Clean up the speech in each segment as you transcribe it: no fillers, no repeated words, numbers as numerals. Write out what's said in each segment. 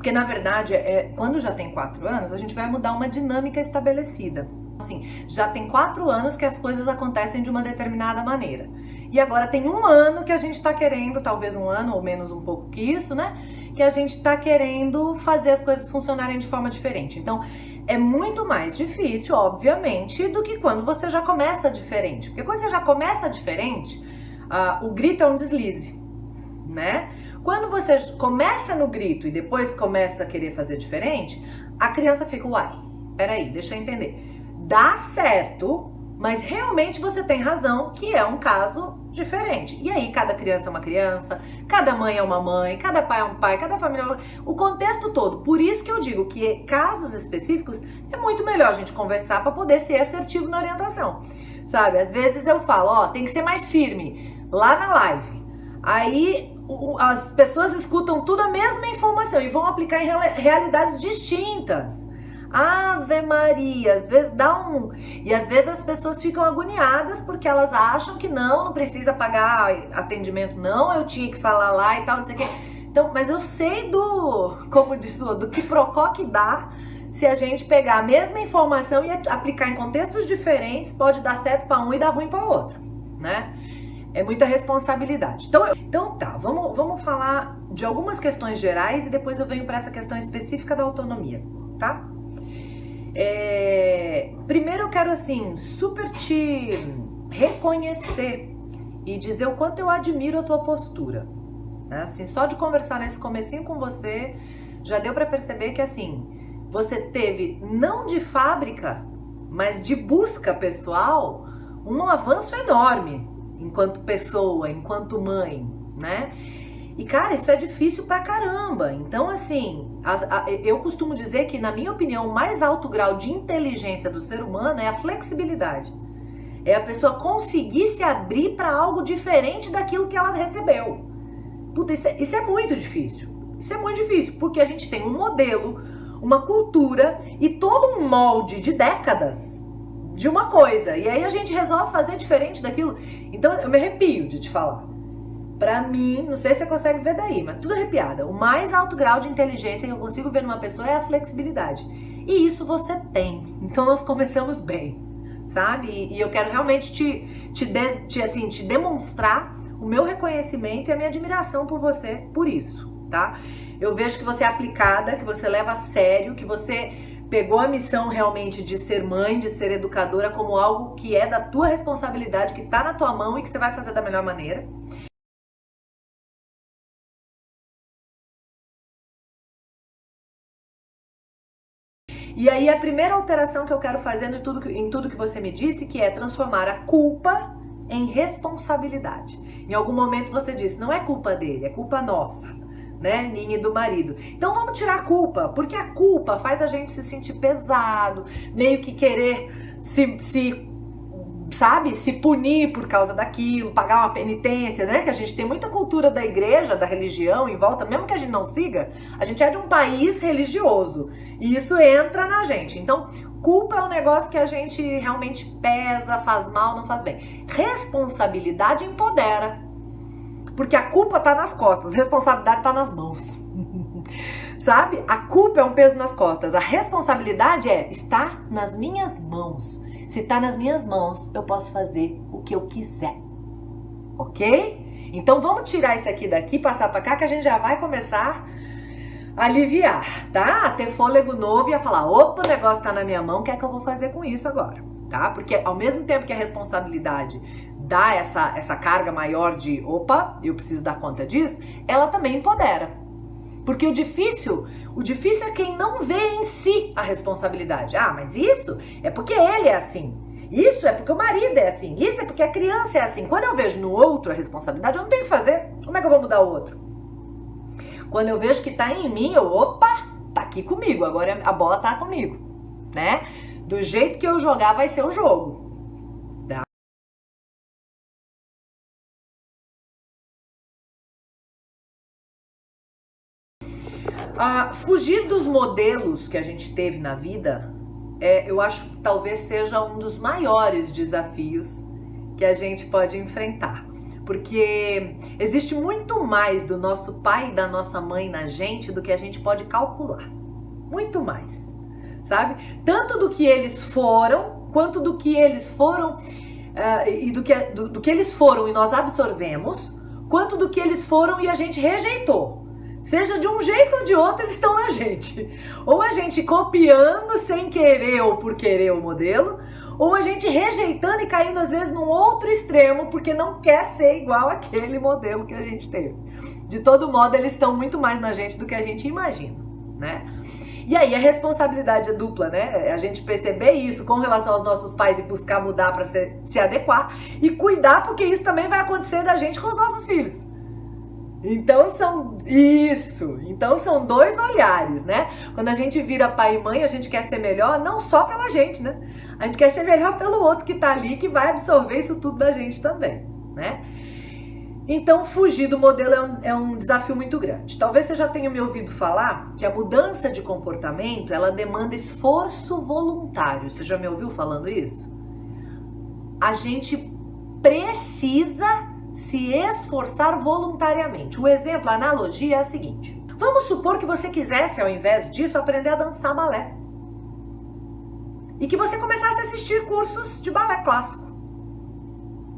Porque na verdade, quando já tem 4 anos, a gente vai mudar uma dinâmica estabelecida. Assim, já tem 4 anos que as coisas acontecem de uma determinada maneira. E agora tem 1 ano que a gente tá querendo, talvez 1 ano ou menos um pouco que isso, né? Que a gente tá querendo fazer as coisas funcionarem de forma diferente. Então, é muito mais difícil, obviamente, do que quando você já começa diferente. Porque quando você já começa diferente, o grito é um deslize, né? Quando você começa no grito e depois começa a querer fazer diferente, a criança fica, uai, peraí, deixa eu entender. Dá certo, mas realmente você tem razão que é um caso diferente. E aí cada criança é uma criança, cada mãe é uma mãe, cada pai é um pai, cada família é uma... O contexto todo. Por isso que eu digo que casos específicos é muito melhor a gente conversar para poder ser assertivo na orientação. Sabe, às vezes eu falo, ó, tem que ser mais firme lá na live. Aí as pessoas escutam tudo a mesma informação e vão aplicar em realidades distintas. Ave Maria, às vezes dá um... E às vezes as pessoas ficam agoniadas porque elas acham que não precisa pagar atendimento, não, eu tinha que falar lá e tal, não sei o quê. Então, mas eu sei como diz do quiprocó que dá se a gente pegar a mesma informação e aplicar em contextos diferentes, pode dar certo para um e dar ruim para outro, né? É muita responsabilidade. Então tá, vamos falar de algumas questões gerais e depois eu venho para essa questão específica da autonomia, tá? Primeiro eu quero assim, super te reconhecer e dizer o quanto eu admiro a tua postura. Né? Assim, só de conversar nesse comecinho com você, já deu para perceber que assim, você teve, não de fábrica, mas de busca pessoal, um avanço enorme enquanto pessoa, enquanto mãe, né? E cara, isso é difícil pra caramba. Então assim, eu costumo dizer que, na minha opinião, o mais alto grau de inteligência do ser humano é a flexibilidade. É a pessoa conseguir se abrir pra algo diferente daquilo que ela recebeu. Puta, isso é muito difícil. Isso é muito difícil, porque a gente tem um modelo, uma cultura e todo um molde de décadas de uma coisa. E aí a gente resolve fazer diferente daquilo. Então eu me arrepio de te falar. Pra mim, não sei se você consegue ver daí, mas tudo arrepiada. O mais alto grau de inteligência que eu consigo ver numa pessoa é a flexibilidade. E isso você tem. Então nós começamos bem, sabe? E eu quero realmente te demonstrar o meu reconhecimento e a minha admiração por você, por isso, tá? Eu vejo que você é aplicada, que você leva a sério, que você pegou a missão realmente de ser mãe, de ser educadora como algo que é da tua responsabilidade, que tá na tua mão e que você vai fazer da melhor maneira. E aí a primeira alteração que eu quero fazer em tudo que você me disse, que é transformar a culpa em responsabilidade. Em algum momento você disse, não é culpa dele, é culpa nossa, né? Minha e do marido. Então vamos tirar a culpa, porque a culpa faz a gente se sentir pesado, meio que querer se punir por causa daquilo, pagar uma penitência, né? Que a gente tem muita cultura da igreja, da religião em volta, mesmo que a gente não siga, a gente é de um país religioso e isso entra na gente. Então, culpa é um negócio que a gente realmente pesa, faz mal, não faz bem. Responsabilidade empodera, porque a culpa tá nas costas, a responsabilidade tá nas mãos. Sabe? A culpa é um peso nas costas, a responsabilidade está nas minhas mãos. Se tá nas minhas mãos, eu posso fazer o que eu quiser, ok? Então vamos tirar isso aqui daqui, passar pra cá, que a gente já vai começar a aliviar, tá? A ter fôlego novo e a falar, opa, o negócio tá na minha mão, o que é que eu vou fazer com isso agora, tá? Porque ao mesmo tempo que a responsabilidade dá essa carga maior de, opa, eu preciso dar conta disso, ela também empodera. Porque o difícil é quem não vê em si a responsabilidade. Ah, mas isso é porque ele é assim. Isso é porque o marido é assim. Isso é porque a criança é assim. Quando eu vejo no outro a responsabilidade, eu não tenho que fazer. Como é que eu vou mudar o outro? Quando eu vejo que tá em mim, opa, tá aqui comigo. Agora a bola tá comigo, né? Do jeito que eu jogar vai ser o jogo. Fugir dos modelos que a gente teve na vida, eu acho que talvez seja um dos maiores desafios que a gente pode enfrentar. Porque existe muito mais do nosso pai e da nossa mãe na gente do que a gente pode calcular. Muito mais, sabe? Tanto do que eles foram, quanto do que eles foram e do que eles foram e nós absorvemos, quanto do que eles foram e a gente rejeitou. Seja de um jeito ou de outro, eles estão na gente. Ou a gente copiando sem querer ou por querer o modelo, ou a gente rejeitando e caindo às vezes num outro extremo porque não quer ser igual àquele modelo que a gente teve. De todo modo, eles estão muito mais na gente do que a gente imagina, né? E aí a responsabilidade é dupla, né? A gente perceber isso com relação aos nossos pais e buscar mudar para se adequar e cuidar, porque isso também vai acontecer da gente com os nossos filhos. Então são dois olhares, né? Quando a gente vira pai e mãe, a gente quer ser melhor não só pela gente, né? A gente quer ser melhor pelo outro que tá ali, que vai absorver isso tudo da gente também, né? Então, fugir do modelo é um desafio muito grande. Talvez você já tenha me ouvido falar que a mudança de comportamento, ela demanda esforço voluntário. Você já me ouviu falando isso? A gente precisa se esforçar voluntariamente. O exemplo, a analogia é a seguinte. Vamos supor que você quisesse, ao invés disso, aprender a dançar balé. E que você começasse a assistir cursos de balé clássico.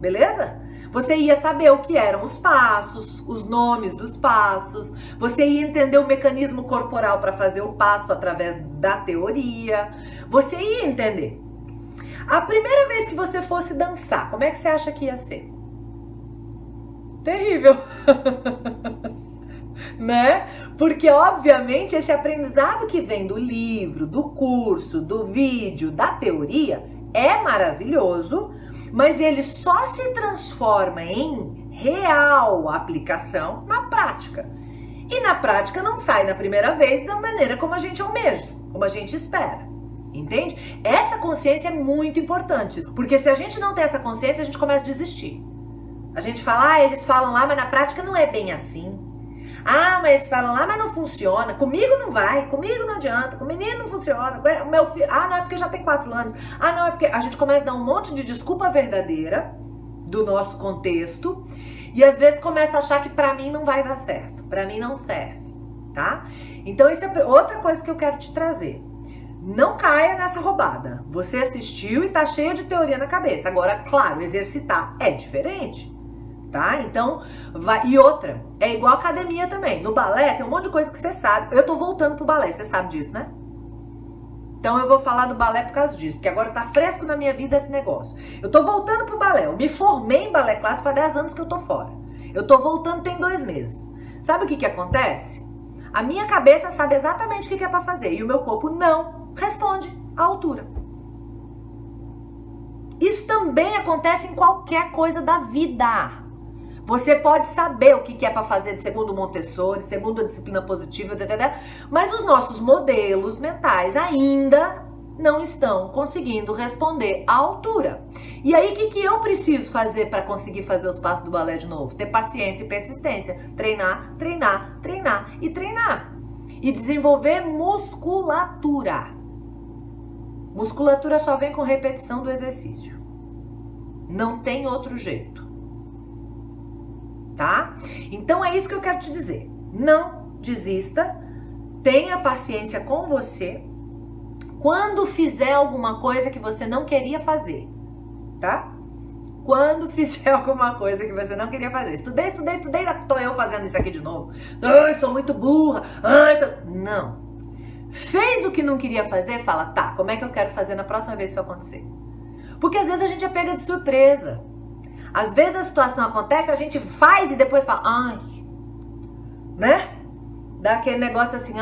Beleza? Você ia saber o que eram os passos, os nomes dos passos, você ia entender o mecanismo corporal para fazer o passo através da teoria, você ia entender. A primeira vez que você fosse dançar, como é que você acha que ia ser? Terrível, né? Porque, obviamente, esse aprendizado que vem do livro, do curso, do vídeo, da teoria, é maravilhoso, mas ele só se transforma em real aplicação na prática. E na prática não sai na primeira vez da maneira como a gente almeja, como a gente espera. Entende? Essa consciência é muito importante, porque se a gente não tem essa consciência, a gente começa a desistir. A gente fala, eles falam lá, mas na prática não é bem assim. Ah, mas eles falam lá, mas não funciona. Comigo não vai, comigo não adianta, com o menino não funciona. O meu filho, não, é porque já tem 4 anos. Não, é porque a gente começa a dar um monte de desculpa verdadeira do nosso contexto e às vezes começa a achar que pra mim não vai dar certo, pra mim não serve, tá? Então isso é outra coisa que eu quero te trazer. Não caia nessa roubada. Você assistiu e tá cheia de teoria na cabeça. Agora, claro, exercitar é diferente. Tá? Então, e outra, é igual academia também. No balé tem um monte de coisa que você sabe. Eu tô voltando pro balé, você sabe disso, né? Então eu vou falar do balé por causa disso, porque agora tá fresco na minha vida esse negócio. Eu tô voltando pro balé, eu me formei em balé clássico há 10 anos que eu tô fora. Eu tô voltando tem 2 meses. Sabe o que acontece? A minha cabeça sabe exatamente o que é pra fazer e o meu corpo não responde à altura. Isso também acontece em qualquer coisa da vida. Você pode saber o que é para fazer de segundo Montessori, segundo a disciplina positiva, mas os nossos modelos mentais ainda não estão conseguindo responder à altura. E aí, o que eu preciso fazer para conseguir fazer os passos do balé de novo? Ter paciência e persistência. Treinar, treinar, treinar e treinar. E desenvolver musculatura. Musculatura só vem com repetição do exercício. Não tem outro jeito. Tá? Então é isso que eu quero te dizer. Não desista, tenha paciência com você quando fizer alguma coisa que você não queria fazer, tá? Quando fizer alguma coisa que você não queria fazer. Estudei, tô eu fazendo isso aqui de novo. Ai, sou muito burra. Não. Fez o que não queria fazer, fala, tá, como é que eu quero fazer na próxima vez que isso acontecer? Porque às vezes a gente é pega de surpresa. Às vezes a situação acontece, a gente faz e depois fala, ai, né? Dá aquele negócio assim,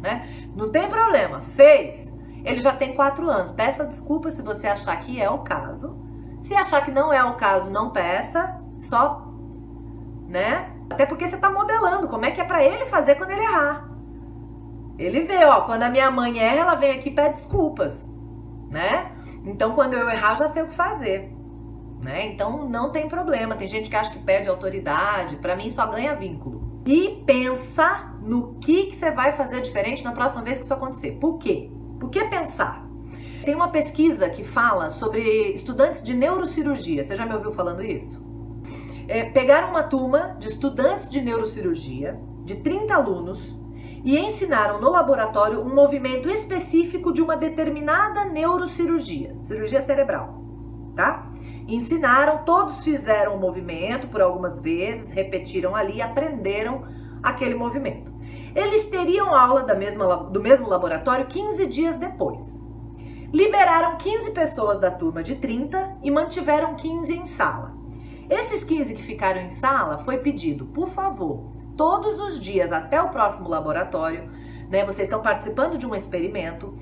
né? Não tem problema, fez. Ele já tem 4 anos. Peça desculpa se você achar que é o caso. Se achar que não é o caso, não peça, só, né? Até porque você tá modelando como é que é pra ele fazer quando ele errar. Ele vê, quando a minha mãe erra, ela vem aqui e pede desculpas, né? Então, quando eu errar, eu já sei o que fazer, né? Então, não tem problema. Tem gente que acha que perde autoridade. Pra mim, só ganha vínculo. E pensa no que você vai fazer diferente na próxima vez que isso acontecer. Por quê? Por que pensar? Tem uma pesquisa que fala sobre estudantes de neurocirurgia. Você já me ouviu falando isso? Pegaram uma turma de estudantes de neurocirurgia, de 30 alunos, e ensinaram no laboratório um movimento específico de uma determinada neurocirurgia, cirurgia cerebral, tá? Ensinaram, todos fizeram o movimento por algumas vezes, repetiram ali e aprenderam aquele movimento. Eles teriam aula do mesmo laboratório 15 dias depois. Liberaram 15 pessoas da turma de 30 e mantiveram 15 em sala. Esses 15 que ficaram em sala, foi pedido, por favor, todos os dias até o próximo laboratório, né? Vocês estão participando de um experimento.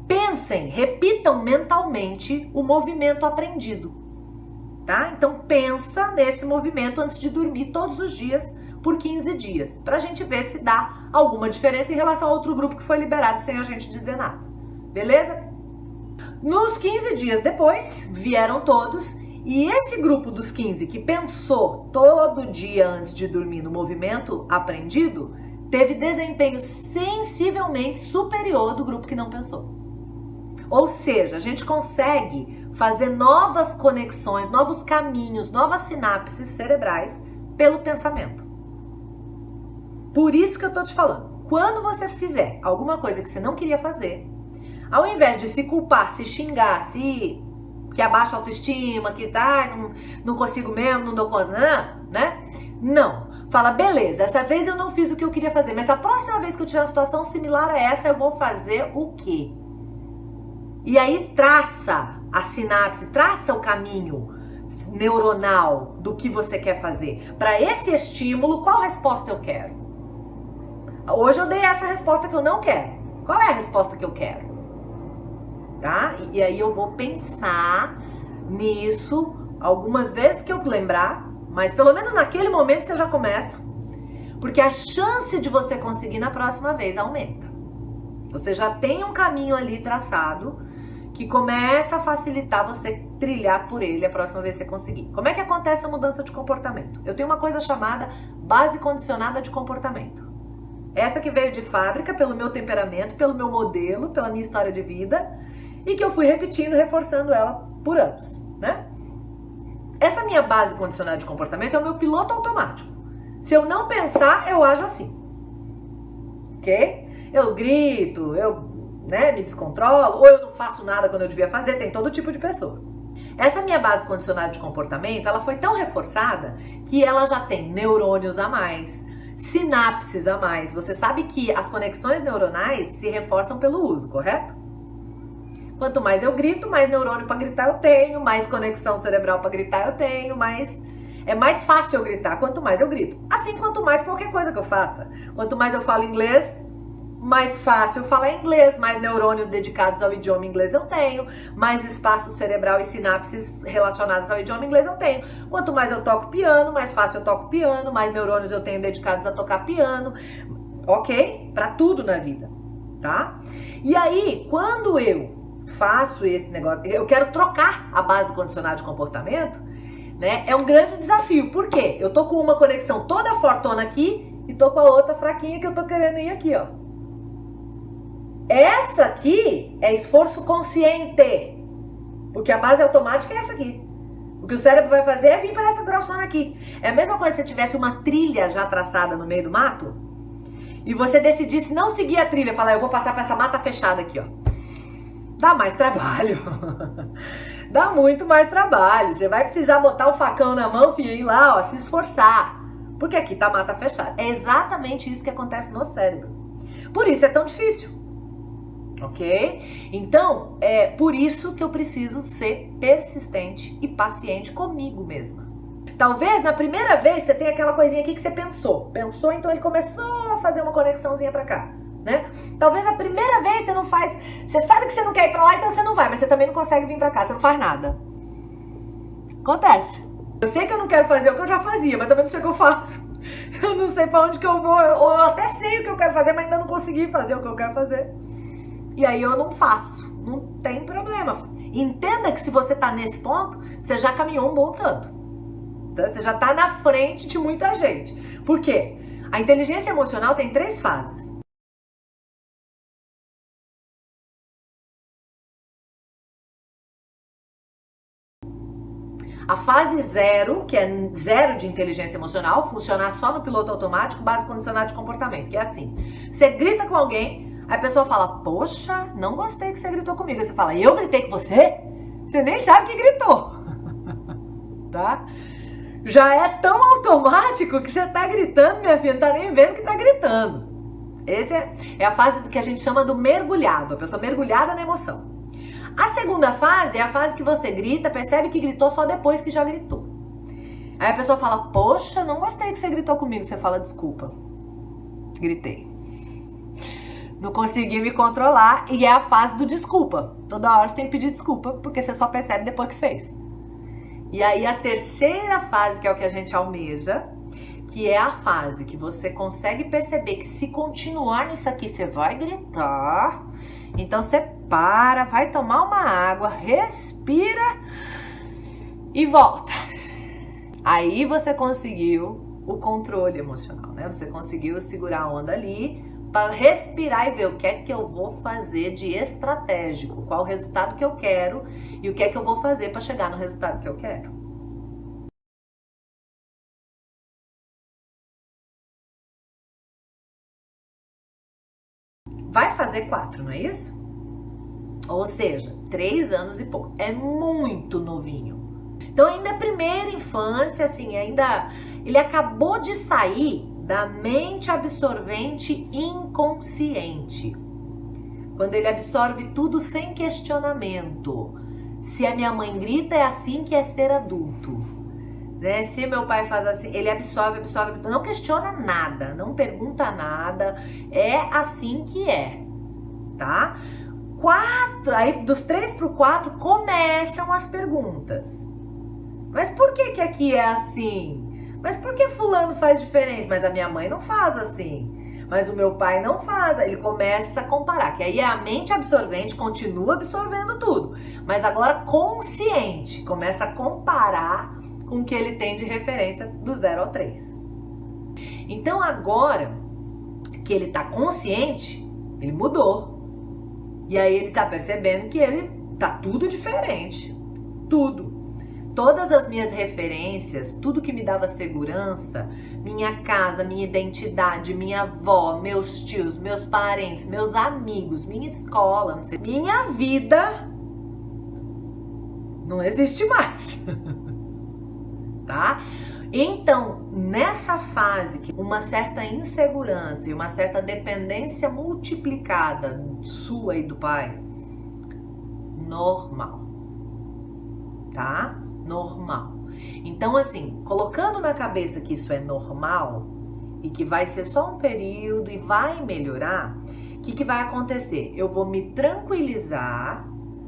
Pensem, repitam mentalmente o movimento aprendido, tá? Então pensa nesse movimento antes de dormir todos os dias por 15 dias, pra gente ver se dá alguma diferença em relação ao outro grupo que foi liberado sem a gente dizer nada, beleza? Nos 15 dias depois, vieram todos. E esse grupo dos 15 que pensou todo dia antes de dormir no movimento aprendido, teve desempenho sensivelmente superior do grupo que não pensou. Ou seja, a gente consegue fazer novas conexões, novos caminhos, novas sinapses cerebrais pelo pensamento. Por isso que eu tô te falando, quando você fizer alguma coisa que você não queria fazer, ao invés de se culpar, se xingar, que abaixa a autoestima, que não consigo mesmo, não dou conta, né? Não. Fala, beleza, essa vez eu não fiz o que eu queria fazer, mas a próxima vez que eu tiver uma situação similar a essa, eu vou fazer o quê? E aí traça a sinapse, traça o caminho neuronal do que você quer fazer. Para esse estímulo, qual resposta eu quero? Hoje eu dei essa resposta que eu não quero. Qual é a resposta que eu quero? Tá? E aí eu vou pensar nisso algumas vezes que eu lembrar, mas pelo menos naquele momento você já começa, porque a chance de você conseguir na próxima vez aumenta. Você já tem um caminho ali traçado que começa a facilitar você trilhar por ele a próxima vez que você conseguir. Como é que acontece a mudança de comportamento? Eu tenho uma coisa chamada base condicionada de comportamento. Essa que veio de fábrica pelo meu temperamento, pelo meu modelo, pela minha história de vida, e que eu fui repetindo, reforçando ela por anos, né? Essa minha base condicionada de comportamento é o meu piloto automático. Se eu não pensar, eu ajo assim. Ok? Eu grito, me descontrolo, ou eu não faço nada quando eu devia fazer, tem todo tipo de pessoa. Essa minha base condicionada de comportamento, ela foi tão reforçada que ela já tem neurônios a mais, sinapses a mais. Você sabe que as conexões neuronais se reforçam pelo uso, correto? Quanto mais eu grito, mais neurônio para gritar eu tenho, mais conexão cerebral para gritar eu tenho, é mais fácil eu gritar quanto mais eu grito. Assim, quanto mais qualquer coisa que eu faça. Quanto mais eu falo inglês, mais fácil eu falar inglês, mais neurônios dedicados ao idioma inglês eu tenho, mais espaço cerebral e sinapses relacionados ao idioma inglês eu tenho. Quanto mais eu toco piano, mais fácil eu toco piano, mais neurônios eu tenho dedicados a tocar piano. Ok? Para tudo na vida, tá? E aí, quando eu faço esse negócio, eu quero trocar a base condicionada de comportamento, né? É um grande desafio. Por quê? Eu tô com uma conexão toda fortona aqui e tô com a outra fraquinha que eu tô querendo ir aqui, ó. Essa aqui é esforço consciente, porque a base automática é essa aqui. O que o cérebro vai fazer é vir para essa grossona aqui. É a mesma coisa se você tivesse uma trilha já traçada no meio do mato e você decidisse não seguir a trilha, falar, eu vou passar para essa mata fechada aqui, ó. Dá mais trabalho. Dá muito mais trabalho. Você vai precisar botar o facão na mão, filho, e ir lá, ó, se esforçar. Porque aqui tá mata fechada. É exatamente isso que acontece no cérebro. Por isso é tão difícil. Ok? Então, é por isso que eu preciso ser persistente e paciente comigo mesma. Talvez na primeira vez você tenha aquela coisinha aqui que você pensou. Pensou, então ele começou a fazer uma conexãozinha pra cá. Né? Talvez a primeira vez você não faz, você sabe que você não quer ir pra lá, então você não vai, mas você também não consegue vir pra cá, você não faz nada. Acontece. Eu sei que eu não quero fazer o que eu já fazia, mas também não sei o que eu faço. Eu não sei pra onde que eu vou, ou eu até sei o que eu quero fazer, mas ainda não consegui fazer o que eu quero fazer. E aí eu não faço, não tem problema. Entenda que se você tá nesse ponto, você já caminhou um bom tanto. Você já tá na frente de muita gente. Por quê? A inteligência emocional tem 3 fases. A fase 0, que é 0 de inteligência emocional, funcionar só no piloto automático, base condicionada de comportamento, que é assim. Você grita com alguém, aí a pessoa fala, poxa, não gostei que você gritou comigo. Aí você fala, eu gritei com você? Você nem sabe que gritou. Tá? Já é tão automático que você tá gritando, minha filha, não tá nem vendo que tá gritando. Essa é a fase que a gente chama do mergulhado, a pessoa mergulhada na emoção. A segunda fase é a fase que você grita, percebe que gritou só depois que já gritou. Aí a pessoa fala, poxa, não gostei que você gritou comigo. Você fala, desculpa, gritei. Não consegui me controlar e é a fase do desculpa. Toda hora você tem que pedir desculpa, porque você só percebe depois que fez. E aí a terceira fase, que é o que a gente almeja, que é a fase que você consegue perceber que se continuar nisso aqui, você vai gritar. Então você para, vai tomar uma água, respira e volta. Aí você conseguiu o controle emocional, né? Você conseguiu segurar a onda ali para respirar e ver o que é que eu vou fazer de estratégico, qual o resultado que eu quero e o que é que eu vou fazer para chegar no resultado que eu quero. Vai fazer 4, não é isso? Ou seja, 3 anos e pouco. É muito novinho. Então ainda é primeira infância, assim, ainda ele acabou de sair da mente absorvente inconsciente. Quando ele absorve tudo sem questionamento. Se a minha mãe grita, é assim que é ser adulto. Né? Se meu pai faz assim, ele absorve, não questiona nada, não pergunta nada, é assim que é, tá? 4, aí dos 3 pro 4 começam as perguntas. Mas por que aqui é assim? Mas por que fulano faz diferente? Mas a minha mãe não faz assim. Mas o meu pai não faz. Ele começa a comparar, que aí a mente absorvente continua absorvendo tudo. Mas agora consciente, começa a comparar com o que ele tem de referência do 0 ao 3. Então agora que ele tá consciente, ele mudou. E aí ele tá percebendo que ele tá tudo diferente. Tudo. Todas as minhas referências, tudo que me dava segurança, minha casa, minha identidade, minha avó, meus tios, meus parentes, meus amigos, minha escola, não sei, minha vida não existe mais. Tá? Então, nessa fase, que uma certa insegurança e uma certa dependência multiplicada sua e do pai, normal, tá? Normal. Então, assim, colocando na cabeça que isso é normal e que vai ser só um período e vai melhorar, o que vai acontecer? Eu vou me tranquilizar,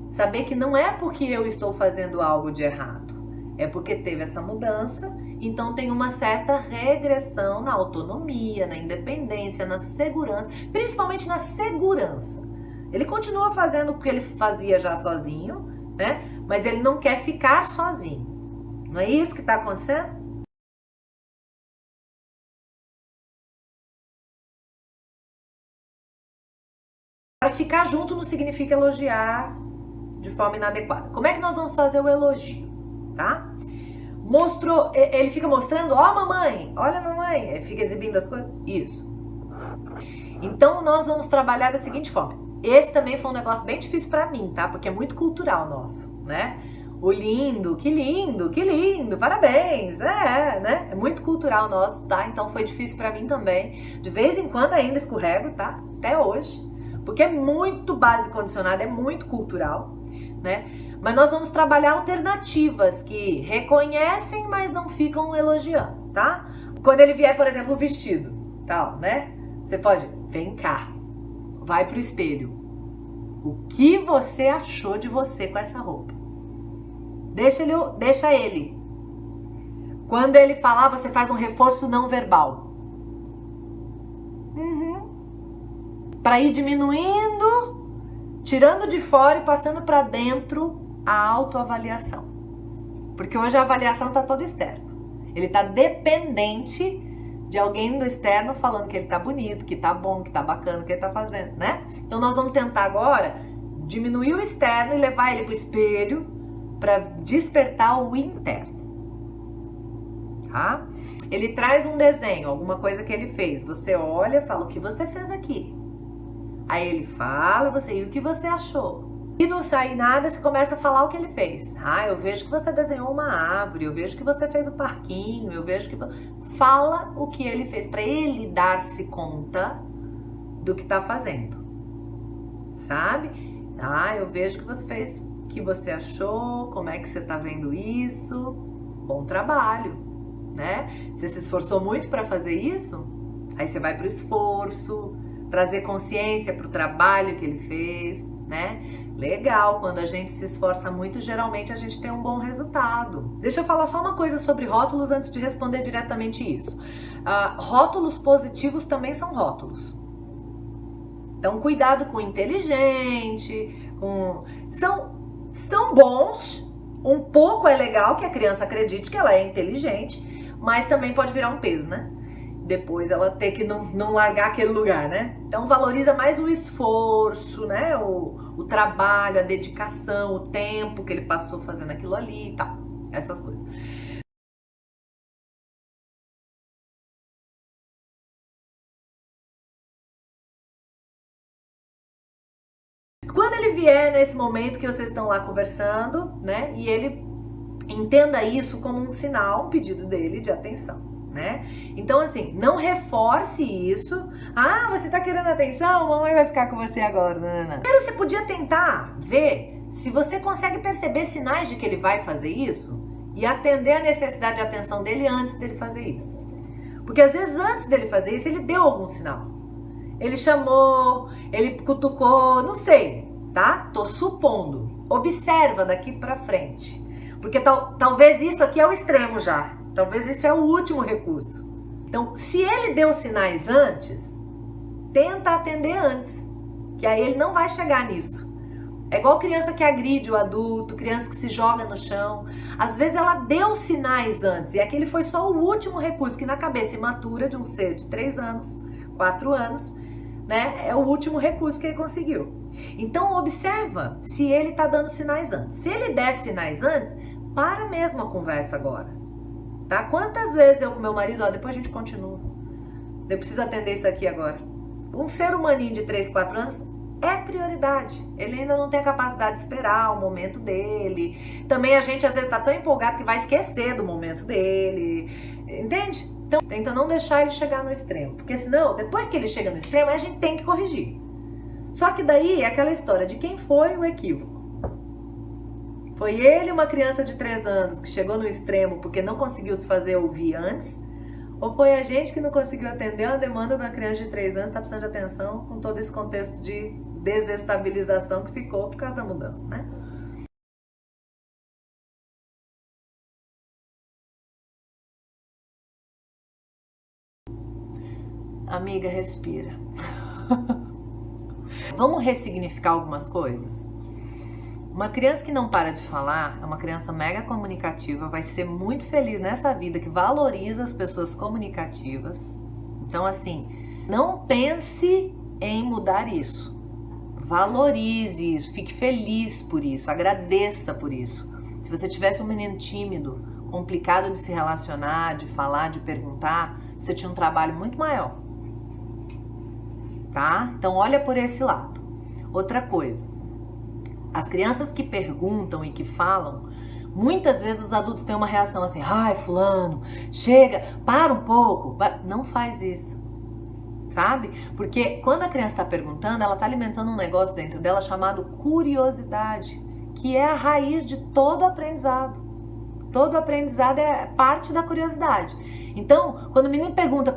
saber que não é porque eu estou fazendo algo de errado. É porque teve essa mudança, então tem uma certa regressão na autonomia, na independência, na segurança, principalmente na segurança. Ele continua fazendo o que ele fazia já sozinho, né? Mas ele não quer ficar sozinho. Não é isso que está acontecendo? Para ficar junto não significa elogiar de forma inadequada. Como é que nós vamos fazer o elogio? Tá? Mostrou, ele fica mostrando, ó mamãe, olha mamãe, ele fica exibindo as coisas, isso. Então nós vamos trabalhar da seguinte forma, esse também foi um negócio bem difícil pra mim, tá? Porque é muito cultural nosso, né? O lindo, que lindo, parabéns, né? É muito cultural nosso, tá? Então foi difícil pra mim também, de vez em quando ainda escorrego, tá? Até hoje, porque é muito base condicionada, é muito cultural, né? Mas nós vamos trabalhar alternativas que reconhecem, mas não ficam elogiando, tá? Quando ele vier, por exemplo, o vestido, tal, né? Você pode, vem cá, vai pro espelho. O que você achou de você com essa roupa? Deixa ele. Quando ele falar, você faz um reforço não verbal. Para ir diminuindo, tirando de fora e passando para dentro a autoavaliação. Porque hoje a avaliação tá toda externa. Ele tá dependente de alguém do externo falando que ele tá bonito, que tá bom, que tá bacana, que ele tá fazendo, né? Então nós vamos tentar agora diminuir o externo e levar ele pro espelho para despertar o interno. Tá? Ele traz um desenho, alguma coisa que ele fez. Você olha, fala o que você fez aqui. Aí ele fala, e o que você achou? E não sai nada, você começa a falar o que ele fez. Ah, eu vejo que você desenhou uma árvore, eu vejo que você fez o parquinho, eu vejo que... Fala o que ele fez, para ele dar-se conta do que tá fazendo. Sabe? Ah, eu vejo que você fez, o que você achou, como é que você tá vendo isso. Bom trabalho, né? Você se esforçou muito para fazer isso? Aí você vai pro esforço, trazer consciência pro trabalho que ele fez, né? Legal, quando a gente se esforça muito, geralmente a gente tem um bom resultado. Deixa eu falar só uma coisa sobre rótulos antes de responder diretamente isso. Rótulos positivos também são rótulos. Então, cuidado com inteligente, são bons, um pouco é legal que a criança acredite que ela é inteligente, mas também pode virar um peso, né? Depois ela ter que não largar aquele lugar, né? Então valoriza mais o esforço, né? O trabalho, a dedicação, o tempo que ele passou fazendo aquilo ali e tal. Essas coisas. Quando ele vier nesse momento que vocês estão lá conversando, né? E ele entenda isso como um sinal, um pedido dele de atenção. Né? Então, assim, não reforce isso. Ah, você tá querendo atenção? Mamãe vai ficar com você agora. Não. Primeiro, você podia tentar ver se você consegue perceber sinais de que ele vai fazer isso e atender a necessidade de atenção dele antes dele fazer isso. Porque às vezes antes dele fazer isso, ele deu algum sinal. Ele chamou, ele cutucou, não sei, tá? Tô supondo. Observa daqui pra frente. Porque talvez isso aqui é o extremo já. Talvez isso é o último recurso. Então, se ele deu sinais antes, tenta atender antes, que aí ele não vai chegar nisso. É igual criança que agride o adulto, criança que se joga no chão. Às vezes ela deu sinais antes, e aquele foi só o último recurso, que na cabeça imatura de um ser de 3 anos, 4 anos, né, é o último recurso que ele conseguiu. Então, observa se ele tá dando sinais antes. Se ele der sinais antes, para mesmo a conversa agora. Tá? Quantas vezes eu com meu marido, depois a gente continua. Eu preciso atender isso aqui agora. Um ser humaninho de 3, 4 anos é prioridade. Ele ainda não tem a capacidade de esperar o momento dele. Também a gente às vezes tá tão empolgado que vai esquecer do momento dele. Entende? Então tenta não deixar ele chegar no extremo. Porque senão, depois que ele chega no extremo, a gente tem que corrigir. Só que daí é aquela história de quem foi o equívoco. Foi ele, uma criança de 3 anos, que chegou no extremo porque não conseguiu se fazer ouvir antes? Ou foi a gente que não conseguiu atender a demanda de uma criança de 3 anos, está precisando de atenção, com todo esse contexto de desestabilização que ficou por causa da mudança, né? Amiga, respira. Vamos ressignificar algumas coisas? Uma criança que não para de falar é uma criança mega comunicativa, vai ser muito feliz nessa vida, que valoriza as pessoas comunicativas. Então, assim, não pense em mudar isso. Valorize isso, fique feliz por isso, agradeça por isso. Se você tivesse um menino tímido, complicado de se relacionar, de falar, de perguntar, você tinha um trabalho muito maior. Tá? Então, olha por esse lado. Outra coisa. As crianças que perguntam e que falam, muitas vezes os adultos têm uma reação assim, ai, fulano, chega, para um pouco. Não faz isso, sabe? Porque quando a criança está perguntando, ela está alimentando um negócio dentro dela chamado curiosidade, que é a raiz de todo aprendizado. Todo aprendizado é parte da curiosidade. Então, quando o menino pergunta,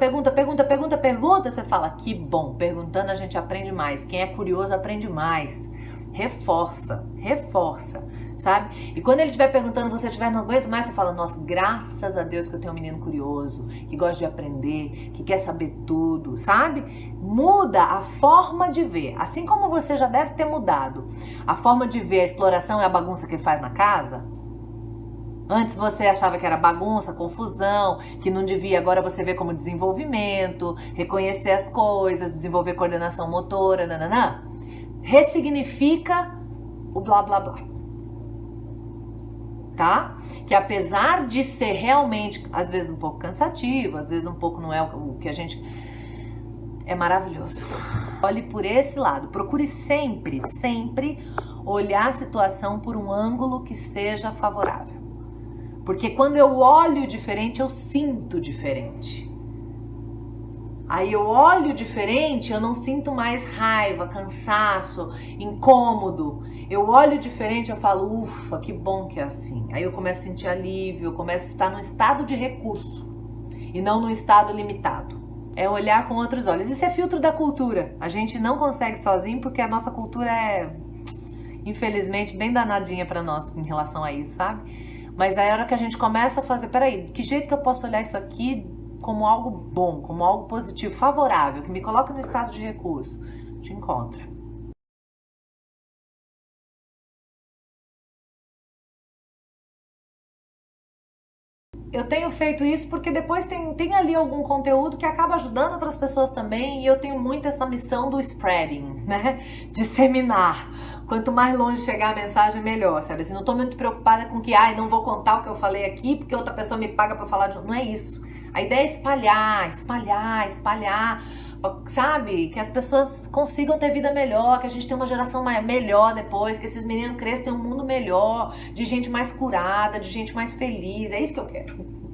você fala, que bom, perguntando a gente aprende mais. Quem é curioso aprende mais. Reforça, sabe? E quando ele estiver perguntando, você estiver não aguento mais, você fala, nossa, graças a Deus que eu tenho um menino curioso, que gosta de aprender, que quer saber tudo, sabe? Muda a forma de ver, assim como você já deve ter mudado a forma de ver a exploração e a bagunça que ele faz na casa. Antes você achava que era bagunça, confusão, que não devia, agora você vê como desenvolvimento, reconhecer as coisas, desenvolver coordenação motora, nananã. Ressignifica o blá blá blá. tá? Que apesar de ser realmente, às vezes um pouco cansativo, às vezes um pouco não é o que a gente... É maravilhoso. Olhe por esse lado. Procure sempre, sempre olhar a situação por um ângulo que seja favorável. Porque quando eu olho diferente, eu sinto diferente. Aí eu olho diferente, eu não sinto mais raiva, cansaço, incômodo. Eu olho diferente, eu falo, ufa, que bom que é assim. Aí eu começo a sentir alívio, eu começo a estar num estado de recurso e não num estado limitado. É olhar com outros olhos. Isso é filtro da cultura. A gente não consegue sozinho porque a nossa cultura é, infelizmente, bem danadinha pra nós em relação a isso, sabe? Mas aí a hora que a gente começa a fazer, peraí, que jeito que eu posso olhar isso aqui como algo bom, como algo positivo, favorável, que me coloque no estado de recurso, te encontra. Eu tenho feito isso porque depois tem ali algum conteúdo que acaba ajudando outras pessoas também, e eu tenho muito essa missão do spreading, né? Disseminar. Quanto mais longe chegar a mensagem, melhor, sabe? Assim, não tô muito preocupada com que, não vou contar o que eu falei aqui porque outra pessoa me paga pra falar de... Não é isso. A ideia é espalhar, espalhar, espalhar, sabe? Que as pessoas consigam ter vida melhor, que a gente tenha uma geração melhor depois, que esses meninos cresçam, tenham um mundo melhor, de gente mais curada, de gente mais feliz. É isso que eu quero.